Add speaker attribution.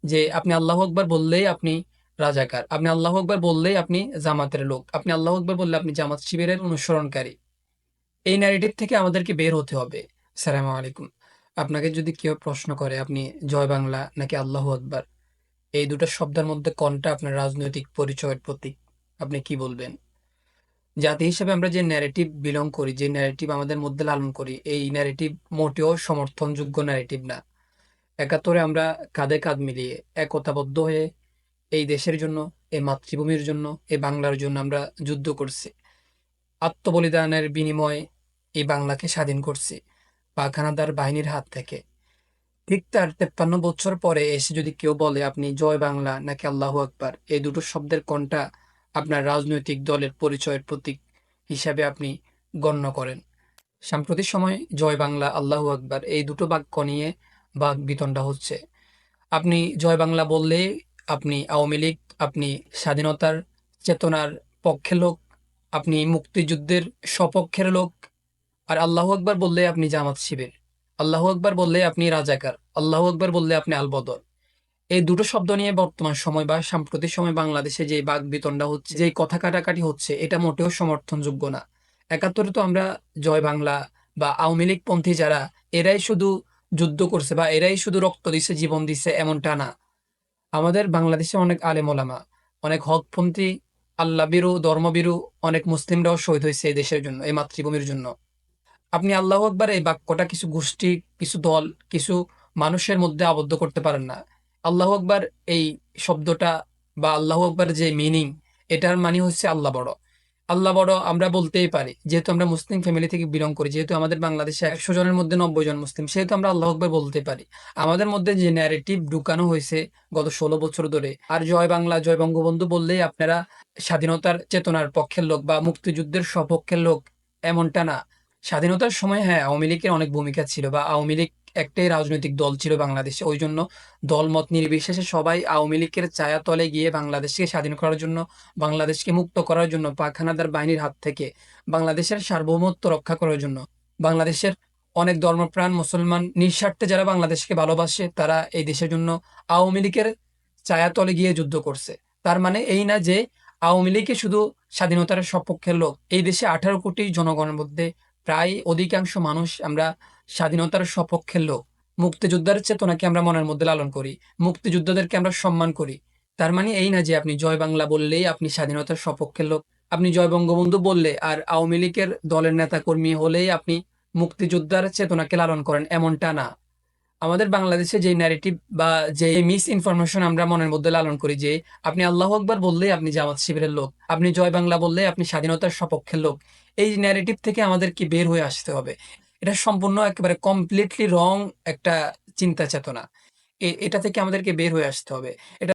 Speaker 1: যে আপনি আল্লাহু আকবার বললেই আপনি রাজাকার, আপনি আল্লাহু আকবার বললেই আপনি জামাতের লোক, আপনি আল্লাহু আকবার বললে আপনি জামাত শিবিরের অনুসরণকারী। এই ন্যারেটিভ থেকে আমাদেরকে বের হতে হবে। সালামু আলাইকুম। আপনাকে যদি কেউ প্রশ্ন করে আপনি জয় বাংলা নাকি আল্লাহু আকবার, এই দুটো শব্দের মধ্যে কোনটা আপনার রাজনৈতিক পরিচয়ের প্রতীক, আপনি কি বলবেন? জাতি হিসেবে আমরা যে ন্যারেটিভ বিলং করি, যে ন্যারেটিভ আমাদের মধ্যে লালন করি, এই ন্যারেটিভ মোটেও সমর্থনযোগ্য ন্যারেটিভ না। একাত্তরে আমরা কাঁধে কাঁধ মিলিয়ে একতাবদ্ধ হয়ে এই দেশের জন্য, এই মাতৃভূমির জন্য, এই বাংলার জন্য আমরা যুদ্ধ করছি। আত্মবলিদানের বিনিময়ে এই বাংলাকে স্বাধীন করছি পাক হানাদার বাহিনীর হাত থেকে। ঠিক তার 53 বছর পরে এসে যদি কেউ বলে আপনি জয় বাংলা নাকি আল্লাহু আকবার, এই দুটো শব্দের কোনটা আপনার রাজনৈতিক দলের পরিচয়ের প্রতীক হিসাবে আপনি গণ্য করেন? সাম্প্রতিক সময় জয় বাংলা আল্লাহু আকবার এই দুটো বাক্য নিয়ে বাক বিতণ্ডা হচ্ছে। আপনি জয় বাংলা বললে আপনি আওয়ামী লীগ, আপনি স্বাধীনতার চেতনার পক্ষের লোক, আপনি মুক্তিযুদ্ধের সপক্ষের লোক। আর আল্লাহু আকবার বললে আপনি জামাত শিবির, আল্লাহু আকবার বললে আপনি রাজাকার, আল্লাহু আকবার বললে আপনি আলবদর। এই দুটো শব্দ নিয়ে বর্তমান সময় বা সাম্প্রতিক সময় বাংলাদেশে যে বাক বিতণ্ডা হচ্ছে, যে কথা কাটাকাটি হচ্ছে, এটা মোটেও সমর্থনযোগ্য না। একাত্তরে তো আমরা জয় বাংলা বা আওয়ামী লীগ পন্থী যারা, এরাই শুধু যুদ্ধ করছে বা এরাই শুধু রক্ত দিছে, জীবন দিছে, এমনটা না। আমাদের বাংলাদেশে অনেক আলেম ওলামা, অনেক হকপন্থী, আল্লাহ বিরু, ধর্মবিরু অনেক মুসলিমরাও শহীদ হয়েছে এই দেশের জন্য, এই মাতৃভূমির জন্য। আপনি আল্লাহু আকবার এই বাক্যটা কিছু গোষ্ঠী, কিছু দল, কিছু মানুষের মধ্যে আবদ্ধ করতে পারেন না। আল্লাহু আকবার এই শব্দটা বা আল্লাহু আকবার যে মিনিং, এটার মানে হচ্ছে আল্লাহ বড়। আল্লাহ বড় আমরা বলতেই পারি, যেহেতু আমরা মুসলিম ফ্যামিলি থেকে বিলং করি, যেহেতু আমাদের বাংলাদেশে 100 জনের মধ্যে 90 জন মুসলিম, সেহেতু আমরা আল্লাহু আকবার বলতে পারি। আমাদের মধ্যে যে ন্যারেটিভ ঢুকানো হয়েছে গত 16 বছর ধরে, আর জয় বাংলা জয় বঙ্গবন্ধু বললেই আপনারা স্বাধীনতার চেতনার পক্ষের লোক বা মুক্তিযুদ্ধের সপক্ষের লোক, এমনটা না। স্বাধীনতার সময় হ্যাঁ, আওয়ামী লীগের অনেক ভূমিকা ছিল বা আওয়ামী লীগ একটাই রাজনৈতিক দল ছিল বাংলাদেশে। ওই জন্য দলমত নির্বিশেষে সবাই আওয়ামী লীগের ছায়াতলে গিয়ে বাংলাদেশকে স্বাধীন করার জন্য, বাংলাদেশকে মুক্ত করার জন্য, পাক হানাদার বাহিনীর হাত থেকে বাংলাদেশের সার্বভৌমত্ব রক্ষা করার জন্য, বাংলাদেশের অনেক ধর্মপ্রাণ মুসলমান নিঃস্বার্থে যারা বাংলাদেশকে ভালোবাসে, তারা এই দেশের জন্য আওয়ামী লীগের ছায়াতলে গিয়ে যুদ্ধ করছে। তার মানে এই না যে আওয়ামী লীগই শুধু স্বাধীনতার সপক্ষের লোক। এই দেশে 18 কোটি জনগণের মধ্যে প্রায় অধিকাংশ মানুষ আমরা স্বাধীনতার সপক্ষের লোক। মুক্তিযোদ্ধার চেতনাকে আমরা মনের মধ্যে লালন করি, মুক্তিযোদ্ধাদেরকে আমরা সম্মান করি। তার মানে এই না যে আপনি জয় বাংলা বললেই আপনি স্বাধীনতার সপক্ষের লোক, আপনি জয় বঙ্গবন্ধু বললে আর আওয়ামী লীগের দলের নেতা কর্মী হলেই আপনি মুক্তিযোদ্ধার চেতনাকে লালন করেন, এমনটা না। আমাদের বাংলাদেশে যে ন্যারেটিভ বা যে মিস ইনফরমেশন আমরা মনের মধ্যে লালন করি যে আপনি আল্লাহু আকবার বললেই আপনি জামাত শিবিরের লোক, আপনি জয় বাংলা বললেই আপনি স্বাধীনতার সপক্ষের লোক, এই ন্যারেটিভ থেকে আমাদেরকে বের হয়ে আসতে হবে। এটা সম্পূর্ণ একেবারে কমপ্লিটলি রং একটা চিন্তা চেতনা। এটা থেকে আমাদেরকে বের হয়ে আসতে হবে। এটা